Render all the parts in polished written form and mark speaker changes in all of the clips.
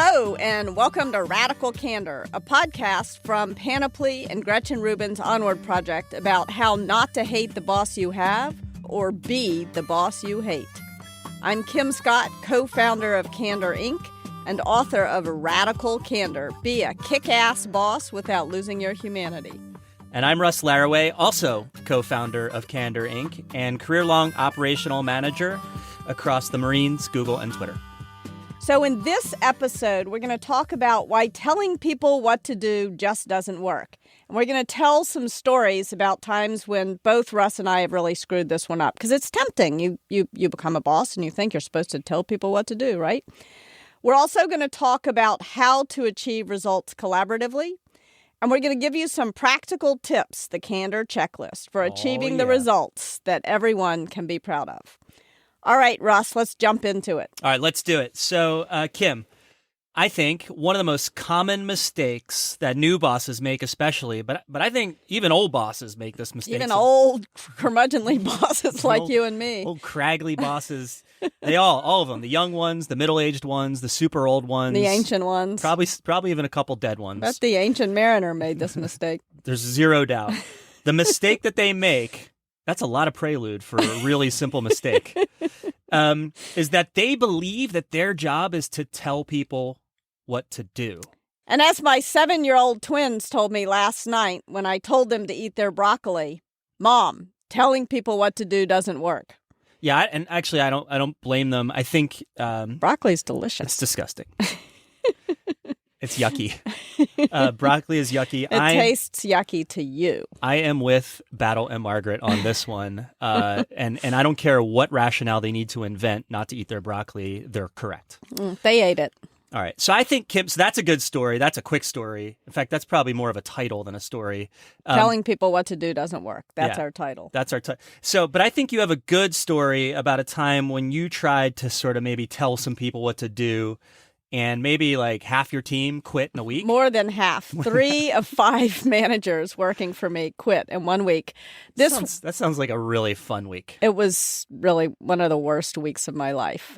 Speaker 1: Hello, and welcome to Radical Candor, a podcast from Panoply and Gretchen Rubin's Onward Project about how not to hate the boss you have or be the boss you hate. I'm Kim Scott, co-founder of Candor Inc. and author of Radical Candor, Be a Kick-Ass Boss Without Losing Your Humanity.
Speaker 2: And I'm Russ Laraway, also co-founder of Candor Inc. and career-long operational manager across the Marines, Google, and Twitter.
Speaker 1: So in this episode, we're going to talk about why telling people what to do just doesn't work. And we're going to tell some stories about times when both Russ and I have really screwed this one up. Because it's tempting. You become a boss and you think you're supposed to tell people what to do, right? We're also going to talk about how to achieve results collaboratively. And we're going to give you some practical tips, the Candor checklist, for achieving the results that everyone can be proud of. All right, Russ, let's jump into it.
Speaker 2: All right, let's do it. So, Kim, I think one of the most common mistakes that new bosses make especially, but I think even old bosses make this mistake.
Speaker 1: Even old curmudgeonly bosses like you and me.
Speaker 2: Old craggly bosses. They all of them. The young ones, the middle-aged ones, the super old ones.
Speaker 1: The ancient ones.
Speaker 2: Probably even a couple dead ones.
Speaker 1: But the ancient mariner made this mistake.
Speaker 2: There's zero doubt. The mistake that they make, that's a lot of prelude for a really simple mistake, is that they believe that their job is to tell people what to do.
Speaker 1: And as my 7-year-old twins told me last night when I told them to eat their broccoli, Mom, telling people what to do doesn't work.
Speaker 2: Yeah, and actually, I don't blame them. I think
Speaker 1: broccoli's delicious.
Speaker 2: It's disgusting. It's yucky. Broccoli is yucky.
Speaker 1: It tastes yucky to you.
Speaker 2: I am with Battle and Margaret on this one, and I don't care what rationale they need to invent not to eat their broccoli. They're correct.
Speaker 1: They ate it.
Speaker 2: All right. So I think, Kim, so that's a good story. That's a quick story. In fact, that's probably more of a title than a story.
Speaker 1: Telling people what to do doesn't work. That's our title.
Speaker 2: That's our title. So, but I think you have a good story about a time when you tried to sort of maybe tell some people what to do, and maybe like half your team quit in a week?
Speaker 1: More than half. 3 of 5 managers working for me quit in 1 week.
Speaker 2: That sounds like a really fun week.
Speaker 1: It was really one of the worst weeks of my life.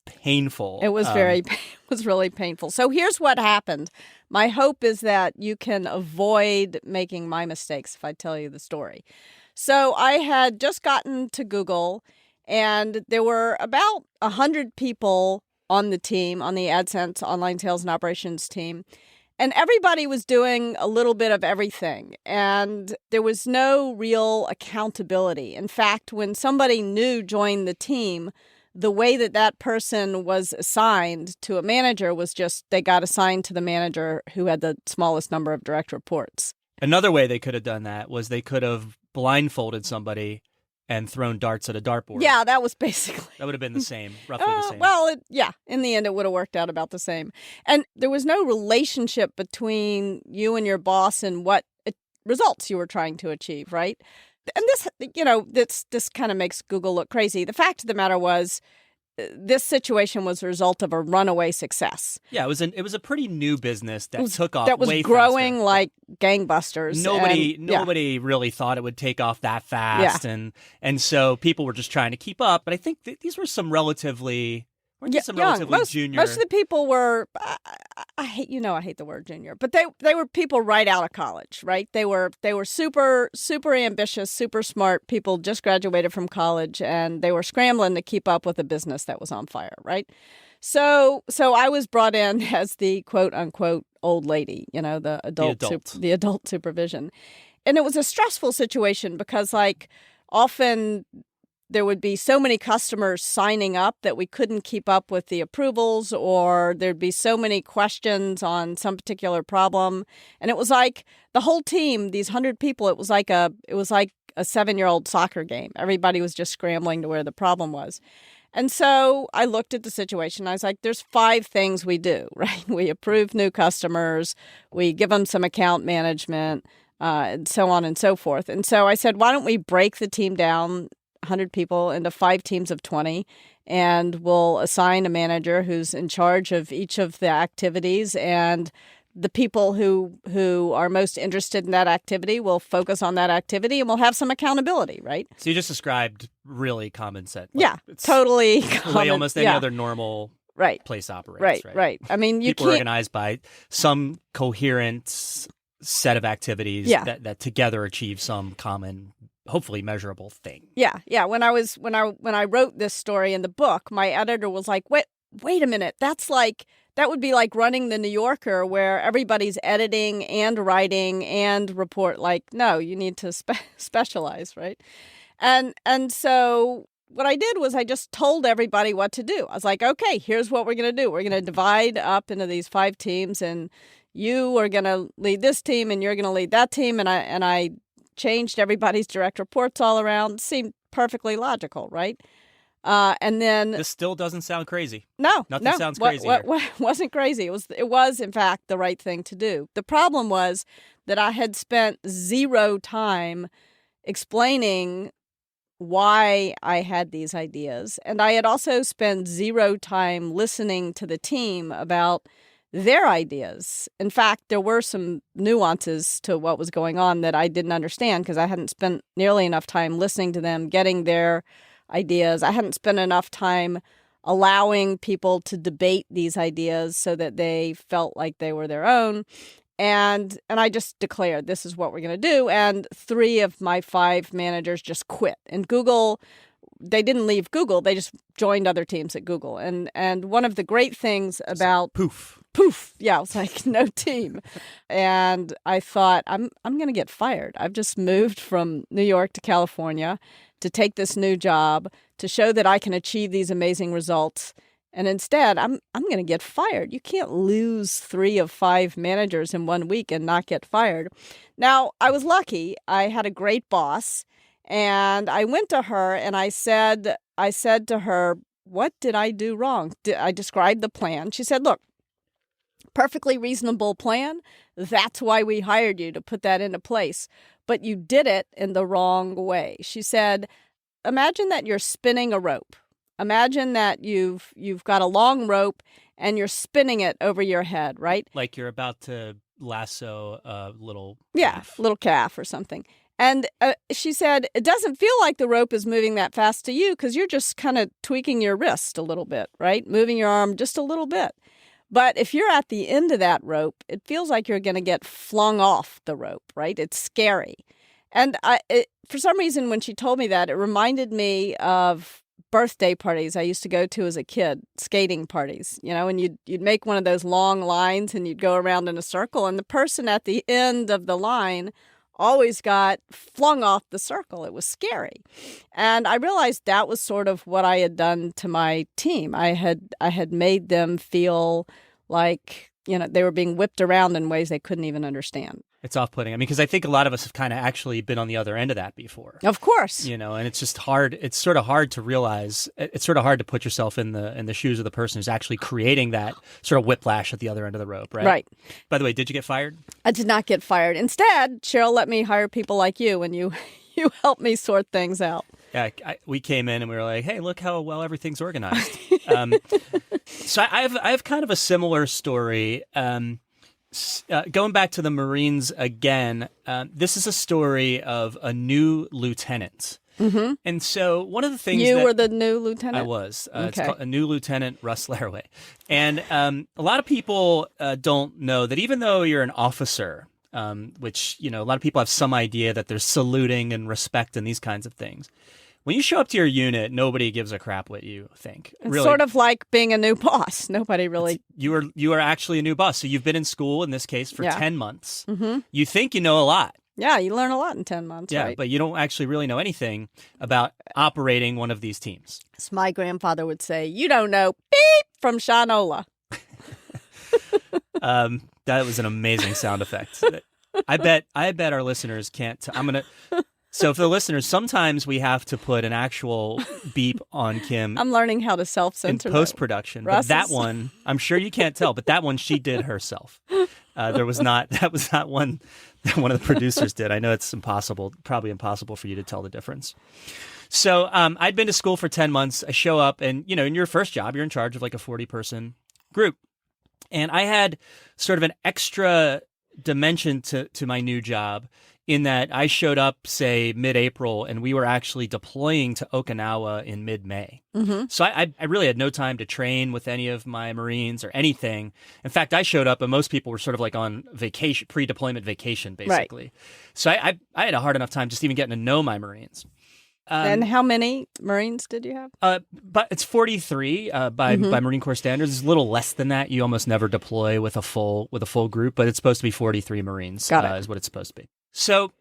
Speaker 2: Painful.
Speaker 1: It was really painful. So here's what happened. My hope is that you can avoid making my mistakes if I tell you the story. So I had just gotten to Google, and there were about 100 people on the team, on the AdSense online sales and operations team. And everybody was doing a little bit of everything. And there was no real accountability. In fact, when somebody new joined the team, the way that person was assigned to a manager was just they got assigned to the manager who had the smallest number of direct reports.
Speaker 2: Another way they could have done that was they could have blindfolded somebody and thrown darts at a dartboard.
Speaker 1: Yeah, that was basically...
Speaker 2: That would have been the same, roughly the same.
Speaker 1: Well, in the end, it would have worked out about the same. And there was no relationship between you and your boss and what results you were trying to achieve, right? And this kind of makes Google look crazy. The fact of the matter was, this situation was a result of a runaway success.
Speaker 2: Yeah, it was a pretty new business that took off.
Speaker 1: That was
Speaker 2: way
Speaker 1: growing
Speaker 2: faster.
Speaker 1: Like gangbusters.
Speaker 2: Nobody really thought it would take off that fast, and so people were just trying to keep up. But I think these were some relatively junior.
Speaker 1: Most of the people were. I hate the word junior, but they were people right out of college, right? They were super ambitious, super smart people, just graduated from college, and they were scrambling to keep up with a business that was on fire, right? So I was brought in as the quote unquote old lady, the adult supervision, and it was a stressful situation because often there would be so many customers signing up that we couldn't keep up with the approvals, or there'd be so many questions on some particular problem. And it was like the whole team, these 100 people, it was like a 7-year-old soccer game. Everybody was just scrambling to where the problem was. And so I looked at the situation. I was like, there's 5 things we do, right? We approve new customers. We give them some account management, and so on and so forth. And so I said, why don't we break the team down, 100 people, into 5 teams of 20, and we'll assign a manager who's in charge of each of the activities, and the people who are most interested in that activity will focus on that activity, and we'll have some accountability, right?
Speaker 2: So you just described really common sense.
Speaker 1: It's totally
Speaker 2: the
Speaker 1: common.
Speaker 2: way almost any other normal
Speaker 1: Right.
Speaker 2: place operates.
Speaker 1: Right.
Speaker 2: Right.
Speaker 1: Right. I mean, you
Speaker 2: People are
Speaker 1: can't.
Speaker 2: organized by some coherent set of activities
Speaker 1: Yeah.
Speaker 2: that together achieve some common, hopefully measurable thing.
Speaker 1: Yeah. Yeah. When I wrote this story in the book, my editor was like, wait a minute. That would be like running the New Yorker where everybody's editing and writing and report. Like, no, you need to specialize, right? And so what I did was I just told everybody what to do. I was like, okay, here's what we're going to do. We're going to divide up into these 5 teams, and you are going to lead this team and you're going to lead that team. And I changed everybody's direct reports all around. Seemed perfectly logical, right? And then
Speaker 2: This still doesn't sound crazy.
Speaker 1: no,
Speaker 2: Nothing sounds crazy here.
Speaker 1: Wasn't crazy. It was in fact the right thing to do. The problem was that I had spent 0 time explaining why I had these ideas, and I had also spent 0 time listening to the team about their ideas. In fact, there were some nuances to what was going on that I didn't understand because I hadn't spent nearly enough time listening to them, getting their ideas. I hadn't spent enough time allowing people to debate these ideas so that they felt like they were their own. And I just declared, this is what we're going to do. And 3 of my 5 managers just quit. And Google, they didn't leave Google. They just joined other teams at Google. And one of the great things about
Speaker 2: Poof.
Speaker 1: Yeah, it was like no team. And I thought, I'm going to get fired. I've just moved from New York to California to take this new job, to show that I can achieve these amazing results. And instead, I'm going to get fired. You can't lose 3 of 5 managers in 1 week and not get fired. Now, I was lucky. I had a great boss. And I went to her and I said to her, what did I do wrong? I described the plan. She said, look, perfectly reasonable plan. That's why we hired you, to put that into place. But you did it in the wrong way. She said, imagine that you're spinning a rope. Imagine that you've got a long rope and you're spinning it over your head, right?
Speaker 2: Like you're about to lasso a little
Speaker 1: calf. Little calf or something. And she said, it doesn't feel like the rope is moving that fast to you because you're just kind of tweaking your wrist a little bit, right? Moving your arm just a little bit. But if you're at the end of that rope, it feels like you're going to get flung off the rope, right? It's scary. And for some reason, when she told me that, it reminded me of birthday parties I used to go to as a kid, skating parties, and you'd make one of those long lines and you'd go around in a circle. And the person at the end of the line always got flung off the circle. It was scary. And I realized that was sort of what I had done to my team. I had made them feel like, they were being whipped around in ways they couldn't even understand.
Speaker 2: It's off-putting. I mean, because I think a lot of us have kind of actually been on the other end of that before.
Speaker 1: Of course.
Speaker 2: And it's just hard. It's sort of hard to realize. It's sort of hard to put yourself in the shoes of the person who's actually creating that sort of whiplash at the other end of the rope, right?
Speaker 1: Right.
Speaker 2: By the way, did you get fired?
Speaker 1: I did not get fired. Instead, Cheryl let me hire people like you, and you helped me sort things out.
Speaker 2: Yeah, we came in and we were like, hey, look how well everything's organized. So I have kind of a similar story. Going back to the Marines again, this is a story of a new lieutenant.
Speaker 1: Mm-hmm.
Speaker 2: And so one of the things
Speaker 1: You were the new lieutenant?
Speaker 2: I was. It's
Speaker 1: Okay.
Speaker 2: called a new lieutenant, Russ Laraway. And a lot of people don't know that even though you're an officer, which, a lot of people have some idea that there's saluting and respect and these kinds of things. When you show up to your unit, nobody gives a crap what you think.
Speaker 1: It's
Speaker 2: really.
Speaker 1: sort of like being a new boss. Nobody really...
Speaker 2: You are actually a new boss. So you've been in school, in this case, for 10 months.
Speaker 1: Mm-hmm.
Speaker 2: You think you know a lot.
Speaker 1: Yeah, you learn a lot in 10 months,
Speaker 2: Yeah,
Speaker 1: right?
Speaker 2: but you don't actually really know anything about operating one of these teams.
Speaker 1: As my grandfather would say, you don't know beep from Shanola.
Speaker 2: That was an amazing sound effect. I bet our listeners can't. So for the listeners, sometimes we have to put an actual beep on Kim.
Speaker 1: I'm learning how to
Speaker 2: in
Speaker 1: self-censor.
Speaker 2: post-production. But that one, I'm sure you can't tell, but that one she did herself. That was not one that one of the producers did. I know it's probably impossible for you to tell the difference. So I'd been to school for 10 months. I show up and, in your first job, you're in charge of like a 40-person group. And I had sort of an extra dimension to my new job in that I showed up, say, mid-April, and we were actually deploying to Okinawa in mid-May.
Speaker 1: Mm-hmm.
Speaker 2: So I really had no time to train with any of my Marines or anything. In fact, I showed up, and most people were sort of like on vacation, pre-deployment vacation, basically.
Speaker 1: Right.
Speaker 2: So I had a hard enough time just even getting to know my Marines.
Speaker 1: And how many Marines did you have?
Speaker 2: But it's 43 by Marine Corps standards. It's a little less than that. You almost never deploy with a full group, but it's supposed to be 43 Marines. Is what it's supposed to be. So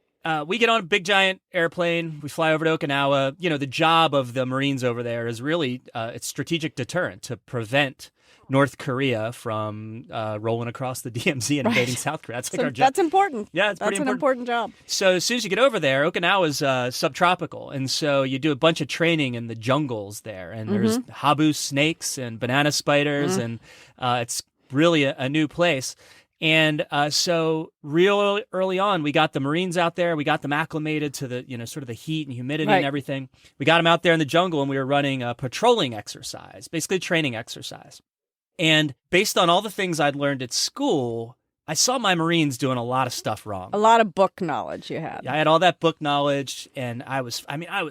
Speaker 2: we get on a big giant airplane. We fly over to Okinawa. The job of the Marines over there is really it's strategic deterrent to prevent North Korea from rolling across the DMZ and invading South Korea. That's like our job.
Speaker 1: That's important.
Speaker 2: Yeah, it's pretty
Speaker 1: important. That's an important job.
Speaker 2: So as soon as you get over there, Okinawa's subtropical. And so you do a bunch of training in the jungles there. And there's habu snakes and banana spiders. And it's really a new place. And so real early on, we got the Marines out there. We got them acclimated to the, sort of the heat and humidity and everything. We got them out there in the jungle, and we were running a patrolling exercise, basically a training exercise. And based on all the things I'd learned at school, I saw my Marines doing a lot of stuff wrong.
Speaker 1: A lot of book knowledge you had.
Speaker 2: I had all that book knowledge, and I was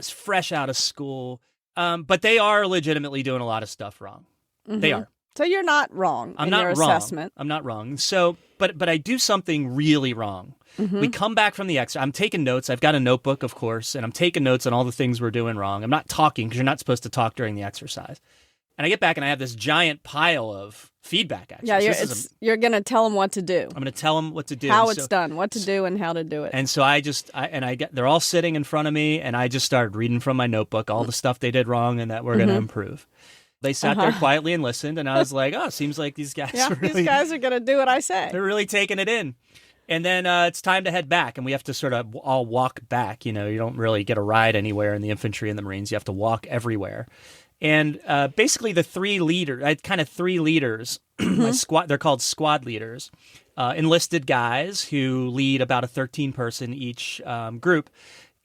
Speaker 2: fresh out of school. But they are legitimately doing a lot of stuff wrong. Mm-hmm. They are.
Speaker 1: So you're not wrong in your assessment.
Speaker 2: I'm not wrong. So, but I do something really wrong. Mm-hmm. We come back from the exercise. I'm taking notes. I've got a notebook, of course, and I'm taking notes on all the things we're doing wrong. I'm not talking because you're not supposed to talk during the exercise. And I get back and I have this giant pile of feedback. Actually,
Speaker 1: yeah, you're going to tell them what to do.
Speaker 2: I'm going to tell them what to do,
Speaker 1: how it's done, what to do, and how to do it.
Speaker 2: And so they're all sitting in front of me, and I just started reading from my notebook all the stuff they did wrong and that we're going to improve. They sat there quietly and listened, and I was like, "Oh, seems like these guys
Speaker 1: these guys are going to do what I say.
Speaker 2: They're really taking it in." And then it's time to head back, and we have to sort of all walk back. You don't really get a ride anywhere in the infantry and the Marines. You have to walk everywhere. And basically the three leaders, my squad, they're called squad leaders, enlisted guys who lead about a 13-person each group.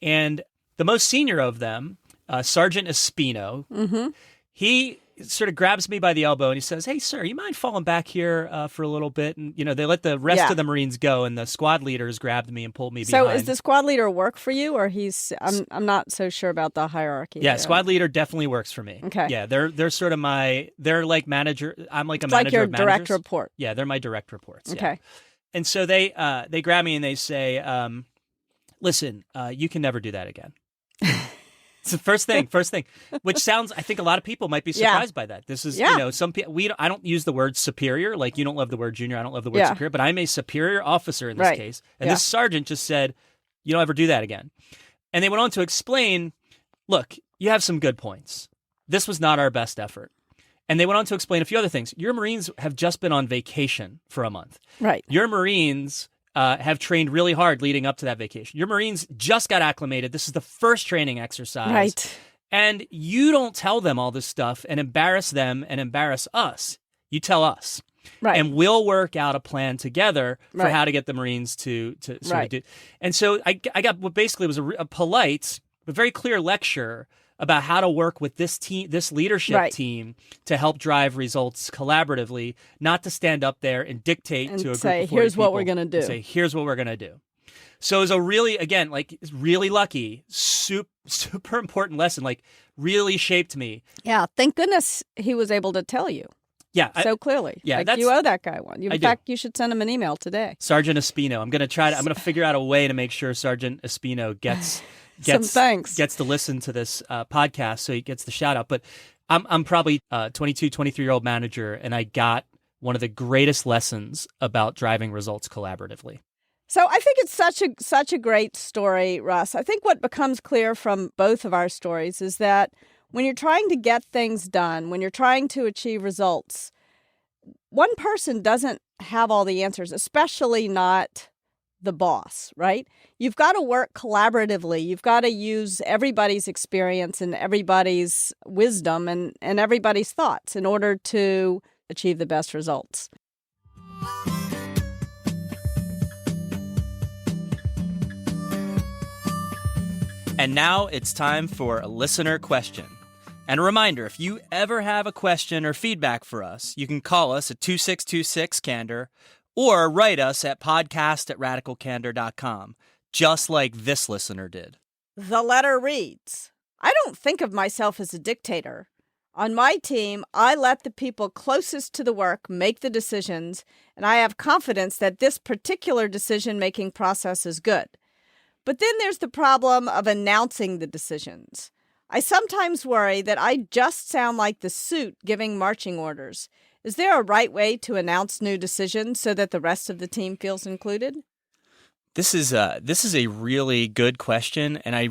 Speaker 2: And the most senior of them, Sergeant Espino, he sort of grabs me by the elbow and he says, "Hey, sir, you mind falling back here for a little bit?" And, they let the rest of the Marines go, and the squad leaders grabbed me and pulled me behind.
Speaker 1: So is the squad leader work for you, or I'm not so sure about the hierarchy.
Speaker 2: Yeah, squad leader definitely works for me.
Speaker 1: Okay.
Speaker 2: Yeah, they're sort of they're like manager. I'm like a manager
Speaker 1: like your
Speaker 2: of managers.
Speaker 1: direct report.
Speaker 2: Yeah, they're my direct reports.
Speaker 1: Okay.
Speaker 2: Yeah. And so they grab me and they say, "Listen, you can never do that again." It's the first thing, which sounds, I think a lot of people might be surprised by that. This is, some people, I don't use the word superior, like you don't love the word junior, I don't love the word superior, but I'm a superior officer in this case. And this sergeant just said, "You don't ever do that again." And they went on to explain, "Look, you have some good points. This was not our best effort." And they went on to explain a few other things. Your Marines have just been on vacation for a month.
Speaker 1: Right.
Speaker 2: Your Marines have trained really hard leading up to that vacation. Your Marines just got acclimated. This is the first training exercise.
Speaker 1: Right.
Speaker 2: And you don't tell them all this stuff and embarrass them and embarrass us. You tell us.
Speaker 1: Right.
Speaker 2: And we'll work out a plan together for how to get the Marines to sort of do. And so I got what basically was a polite but very clear lecture about how to work with this team, this leadership team, to help drive results collaboratively, not to stand up there and dictate to a group of 40
Speaker 1: here's
Speaker 2: people
Speaker 1: what we're going to do.
Speaker 2: Say, here's what we're going to do. So it was a really, again, really lucky, super important lesson, really shaped me.
Speaker 1: Yeah, thank goodness he was able to tell you.
Speaker 2: Yeah.
Speaker 1: So clearly.
Speaker 2: Yeah.
Speaker 1: You owe that guy one. In fact, you should send him an email today.
Speaker 2: Sergeant Espino. I'm going to figure out a way to make sure Sergeant Espino gets to listen to this podcast, so he gets the shout out. But I'm probably a 22, 23-year-old manager, and I got one of the greatest lessons about driving results collaboratively.
Speaker 1: So I think it's such a great story, Russ. I think what becomes clear from both of our stories is that when you're trying to get things done, when you're trying to achieve results, one person doesn't have all the answers, especially not the boss, right? You've got to work collaboratively. You've got to use everybody's experience and everybody's wisdom and everybody's thoughts in order to achieve the best results.
Speaker 2: And now it's time for a listener question. And a reminder, if you ever have a question or feedback for us, you can call us at 2626-CANDOR or write us at podcast@radicalcandor.com. just like this listener did.
Speaker 1: The letter reads, I don't think of myself as a dictator. On my team, I let the people closest to the work make the decisions, and I have confidence that this particular decision-making process is good. But then there's the problem of announcing the decisions. I sometimes worry that I just sound like the suit giving marching orders. Is there a right way to announce new decisions so that the rest of the team feels included?
Speaker 2: This is a really good question, and I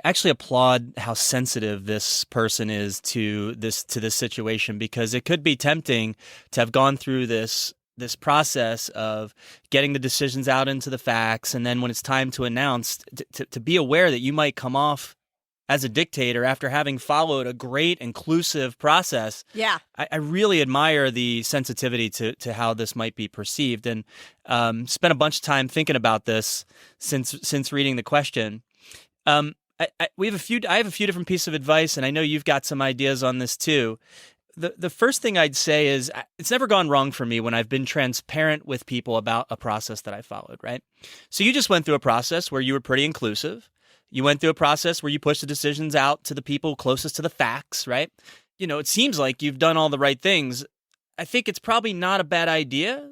Speaker 2: actually applaud how sensitive this person is to this situation, because it could be tempting to have gone through this process of getting the decisions out into the facts, and then when it's time to announce, to be aware that you might come off as a dictator after having followed a great inclusive process.
Speaker 1: Yeah.
Speaker 2: I really admire the sensitivity to how this might be perceived, and spent a bunch of time thinking about this since reading the question. I have a few different pieces of advice, and I know you've got some ideas on this too. The first thing I'd say is it's never gone wrong for me when I've been transparent with people about a process that I followed, right? So you just went through a process where you were pretty inclusive. You went through a process where you pushed the decisions out to the people closest to the facts, right? You know, it seems like you've done all the right things. I think it's probably not a bad idea,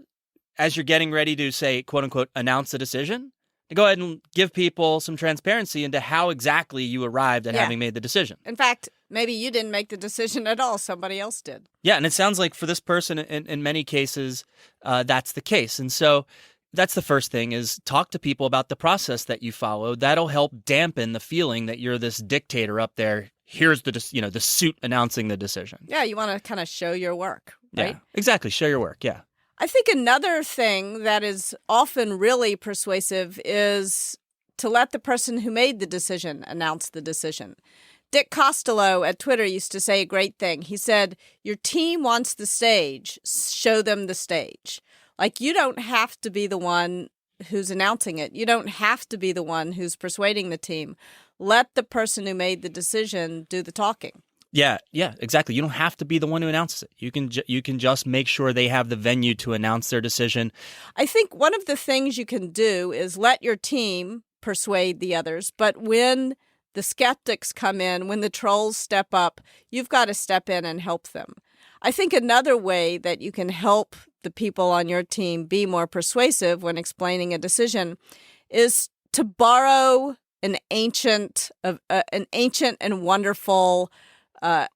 Speaker 2: as you're getting ready to, say, quote unquote, announce the decision, to go ahead and give people some transparency into how exactly you arrived at having made the decision.
Speaker 1: In fact, maybe you didn't make the decision at all. Somebody else did.
Speaker 2: Yeah, and it sounds like for this person, in many cases, that's the case. And so that's the first thing, is talk to people about the process that you followed. That'll help dampen the feeling that you're this dictator up there. Here's the suit announcing the decision.
Speaker 1: Yeah, you want to kind of show your work, right?
Speaker 2: Yeah, exactly. Show your work, yeah.
Speaker 1: I think another thing that is often really persuasive is to let the person who made the decision announce the decision. Dick Costello at Twitter used to say a great thing. He said, your team wants the stage, show them the stage. Like, you don't have to be the one who's announcing it. You don't have to be the one who's persuading the team. Let the person who made the decision do the talking.
Speaker 2: Yeah, exactly. You don't have to be the one who announces it. You can just make sure they have the venue to announce their decision.
Speaker 1: I think one of the things you can do is let your team persuade the others, but when the skeptics come in, when the trolls step up, you've got to step in and help them. I think another way that you can help the people on your team be more persuasive when explaining a decision is to borrow an ancient and wonderful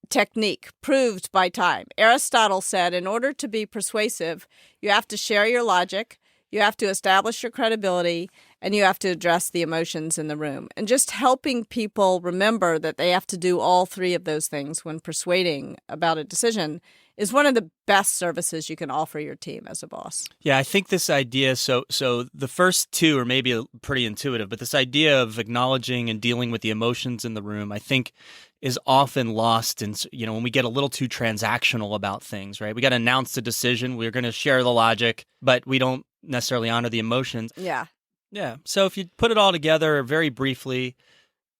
Speaker 1: technique proved by time. Aristotle said, in order to be persuasive, you have to share your logic, you have to establish your credibility, and you have to address the emotions in the room. And just helping people remember that they have to do all three of those things when persuading about a decision is one of the best services you can offer your team as a boss.
Speaker 2: Yeah, I think this idea, so the first two are maybe pretty intuitive, but this idea of acknowledging and dealing with the emotions in the room, I think, is often lost in, when we get a little too transactional about things, right? We got to announce the decision, we're going to share the logic, but we don't necessarily honor the emotions.
Speaker 1: Yeah.
Speaker 2: Yeah. So if you put it all together very briefly,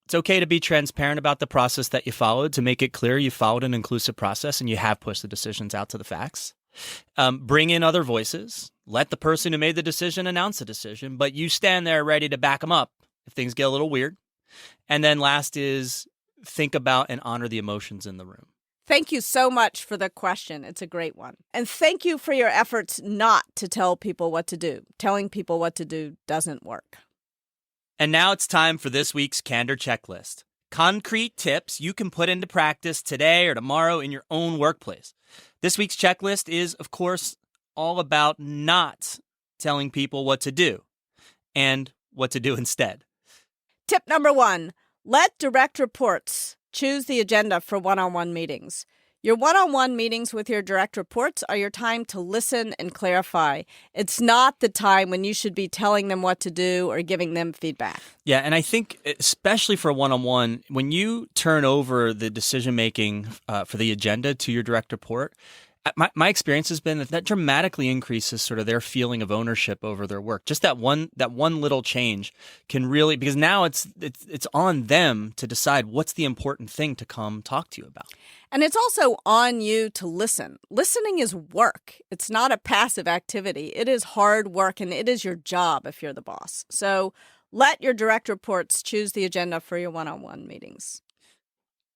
Speaker 2: it's okay to be transparent about the process that you followed, to make it clear you followed an inclusive process and you have pushed the decisions out to the facts. Bring in other voices. Let the person who made the decision announce the decision, but you stand there ready to back them up if things get a little weird. And then last is think about and honor the emotions in the room.
Speaker 1: Thank you so much for the question. It's a great one. And thank you for your efforts not to tell people what to do. Telling people what to do doesn't work.
Speaker 2: And now it's time for this week's Candor Checklist. Concrete tips you can put into practice today or tomorrow in your own workplace. This week's checklist is, of course, all about not telling people what to do and what to do instead.
Speaker 1: Tip number 1, let direct reports choose the agenda for one-on-one meetings. Your one-on-one meetings with your direct reports are your time to listen and clarify. It's not the time when you should be telling them what to do or giving them feedback.
Speaker 2: Yeah, and I think especially for a one-on-one, when you turn over the decision-making for the agenda to your direct report, my experience has been that dramatically increases sort of their feeling of ownership over their work. Just that one little change can really, because now it's on them to decide what's the important thing to come talk to you about.
Speaker 1: And it's also on you to listen. Listening is work. It's not a passive activity. It is hard work, and it is your job if you're the boss. So Let your direct reports choose the agenda for your one-on-one meetings.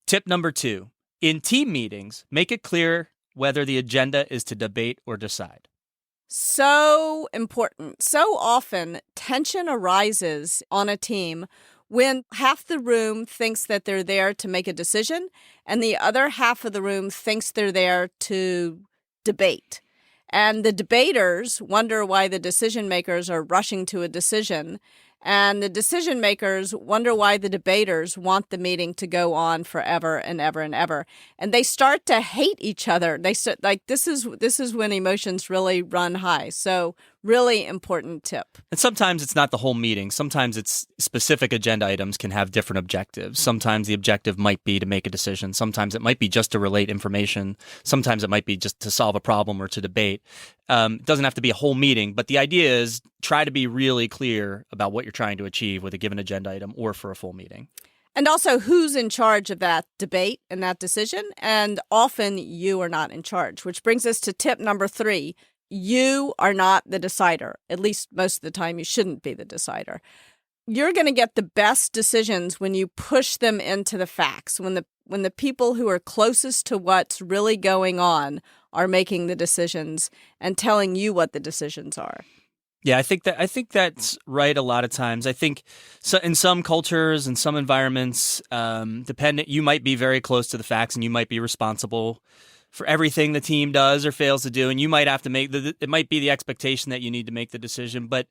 Speaker 2: Tip number 2. In team meetings, make it clear whether the agenda is to debate or decide.
Speaker 1: So important. So often, tension arises on a team when half the room thinks that they're there to make a decision and the other half of the room thinks they're there to debate. And the debaters wonder why the decision makers are rushing to a decision. And the decision makers wonder why the debaters want the meeting to go on forever and ever and ever. And they start to hate each other. This is when emotions really run high. So really important tip.
Speaker 2: And sometimes it's not the whole meeting. Sometimes it's specific agenda items can have different objectives. Sometimes the objective might be to make a decision. Sometimes it might be just to relate information. Sometimes it might be just to solve a problem or to debate. It doesn't have to be a whole meeting, but the idea is try to be really clear about what you're trying to achieve with a given agenda item or for a full meeting.
Speaker 1: And also who's in charge of that debate and that decision. And often you are not in charge, which brings us to tip number 3. You are not the decider. At least most of the time, you shouldn't be the decider. You're going to get the best decisions when you push them into the facts, when the people who are closest to what's really going on are making the decisions and telling you what the decisions are.
Speaker 2: Yeah, I think that's right a lot of times. I think so in some cultures and some environments, you might be very close to the facts and you might be responsible for everything the team does or fails to do, and you might have to it might be the expectation that you need to make the decision. But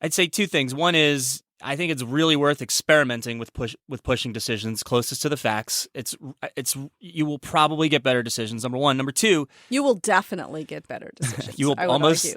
Speaker 2: I'd say 2 things. One is I think it's really worth experimenting with pushing decisions closest to the facts. You will probably get better decisions. Number 1. Number 2,
Speaker 1: you will definitely get better decisions.
Speaker 2: You will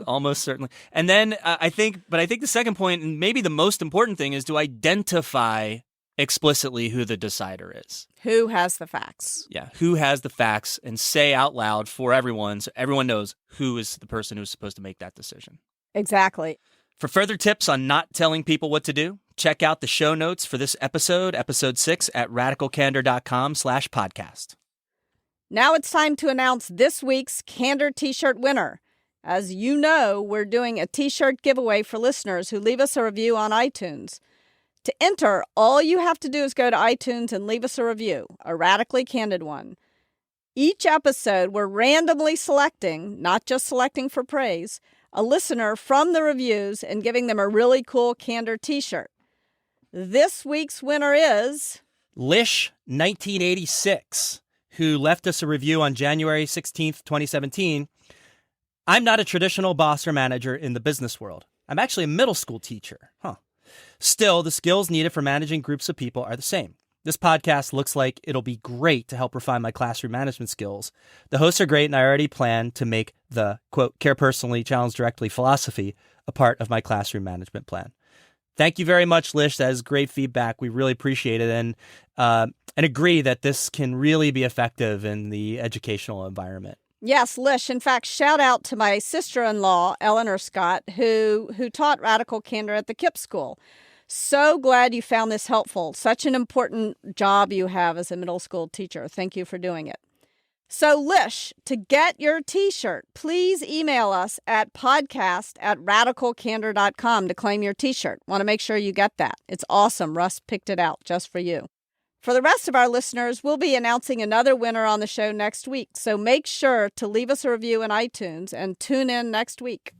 Speaker 2: almost certainly. And then I think the second point, and maybe the most important thing, is to identify explicitly who the decider is.
Speaker 1: Who has the facts?
Speaker 2: Yeah, who has the facts, and say out loud for everyone so everyone knows who is the person who's supposed to make that decision.
Speaker 1: Exactly.
Speaker 2: For further tips on not telling people what to do, check out the show notes for this episode 6, at radicalcandor.com/podcast.
Speaker 1: Now it's time to announce this week's Candor t-shirt winner. As you know, we're doing a t-shirt giveaway for listeners who leave us a review on iTunes. To enter, all you have to do is go to iTunes and leave us a review, a radically candid one. Each episode, we're randomly selecting, not just selecting for praise, a listener from the reviews and giving them a really cool Candor t-shirt. This week's winner is
Speaker 2: Lish 1986, who left us a review on January 16th, 2017. I'm not a traditional boss or manager in the business world. I'm actually a middle school teacher. Still, the skills needed for managing groups of people are the same. This podcast looks like it'll be great to help refine my classroom management skills. The hosts are great, and I already plan to make the, quote, care personally, challenge directly philosophy a part of my classroom management plan. Thank you very much, Lish. That is great feedback. We really appreciate it and agree that this can really be effective in the educational environment.
Speaker 1: Yes, Lish. In fact, shout out to my sister-in-law, Eleanor Scott, who taught Radical Candor at the KIPP School. So glad you found this helpful. Such an important job you have as a middle school teacher. Thank you for doing it. So, Lish, to get your t-shirt, please email us at podcast@radicalcandor.com to claim your t-shirt. Want to make sure you get that. It's awesome. Russ picked it out just for you. For the rest of our listeners, we'll be announcing another winner on the show next week. So make sure to leave us a review in iTunes and tune in next week.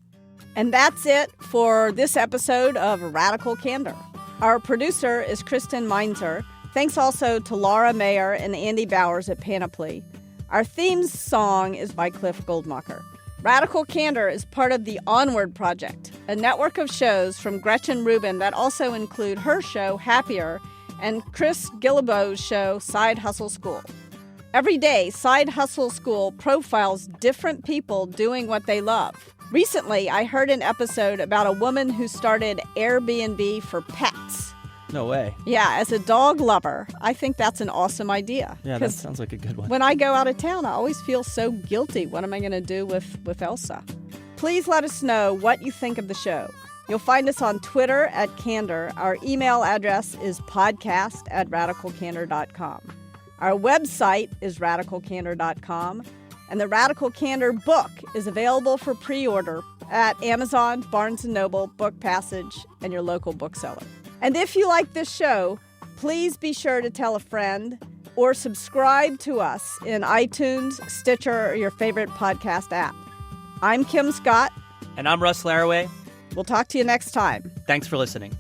Speaker 1: And that's it for this episode of Radical Candor. Our producer is Kristen Meinzer. Thanks also to Laura Mayer and Andy Bowers at Panoply. Our theme song is by Cliff Goldmacher. Radical Candor is part of the Onward Project, a network of shows from Gretchen Rubin that also include her show, Happier, and Chris Guillebeau's show, Side Hustle School. Every day, Side Hustle School profiles different people doing what they love. Recently, I heard an episode about a woman who started Airbnb for pets.
Speaker 2: No way.
Speaker 1: Yeah, as a dog lover, I think that's an awesome idea.
Speaker 2: Yeah, that sounds like a good one.
Speaker 1: When I go out of town, I always feel so guilty. What am I going to do with Elsa? Please let us know what you think of the show. You'll find us on Twitter at Candor. Our email address is podcast@radicalcandor.com. Our website is radicalcandor.com. And the Radical Candor book is available for pre-order at Amazon, Barnes & Noble, Book Passage, and your local bookseller. And if you like this show, please be sure to tell a friend or subscribe to us in iTunes, Stitcher, or your favorite podcast app. I'm Kim Scott.
Speaker 2: And I'm Russ Laraway.
Speaker 1: We'll talk to you next time.
Speaker 2: Thanks for listening.